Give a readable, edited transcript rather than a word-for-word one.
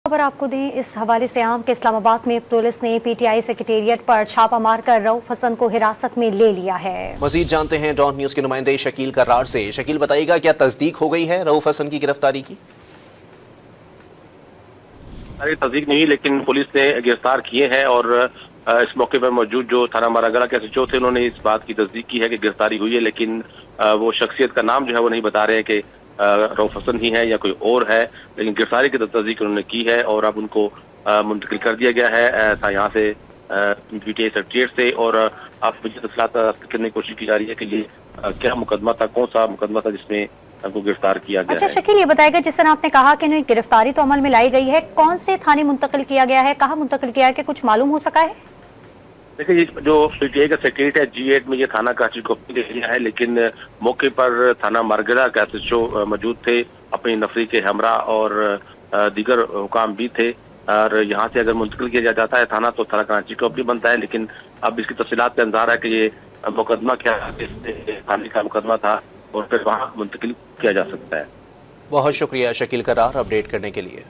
खबर आपको दें इस हवाले से आम के इस्लामाबाद में पुलिस ने पीटीआई सेक्रेटेरिएट पर छापा मारकर रऊफ हसन को हिरासत में ले लिया है। मजीद जानते हैं डॉन न्यूज के नुमाइंदे शकील कर्रार से। शकील, बताइएगा क्या तस्दीक हो गई है रऊफ हसन की गिरफ्तारी की? अरे तस्दीक नहीं, लेकिन पुलिस ने गिरफ्तार किए हैं और इस मौके पर मौजूद जो थाना मारागला के एसएचओ थे उन्होंने इस बात की तस्दीक की है कि गिरफ्तारी हुई है, लेकिन वो शख्सियत का नाम जो है वो नहीं बता रहे हैं कि रऊफ हसन ही है या कोई और है, लेकिन गिरफ्तारी की तस्दीक उन्होंने की है और अब उनको मुंतकिल कर दिया गया है यहाँ से पीटीआई सेक्रेटेरिएट से। और अब मुझे तफसीलात करने की कोशिश की जा रही है कि ये क्या मुकदमा था, कौन सा मुकदमा था जिसमें उनको गिरफ्तार किया गया। अच्छा शकील, ये बताएगा जिस तरह आपने कहा कि गिरफ्तारी तो अमल में लाई गई है, कौन से थाने मुंतकिल किया गया है, कहाँ मुंतकिल किया है, कि कुछ मालूम हो सका है? देखिए, ये जो पीटीआई का सेक्रेटरीट है G8 में ये थाना कराची को दे दिया है, लेकिन मौके पर थाना मारगला का एसएचओ मौजूद थे, अपनी नफरी के हमरा और दीगर हुकाम भी थे। और यहाँ से अगर मुंतकिल किया जाता है थाना तो थाना कराची को भी बनता है, लेकिन अब इसकी तफसीलात का इंतजार है कि ये मुकदमा क्या थाने का मुकदमा था और फिर वहाँ मुंतकिल किया जा सकता है। बहुत शुक्रिया शकील कर्रार अपडेट करने के लिए।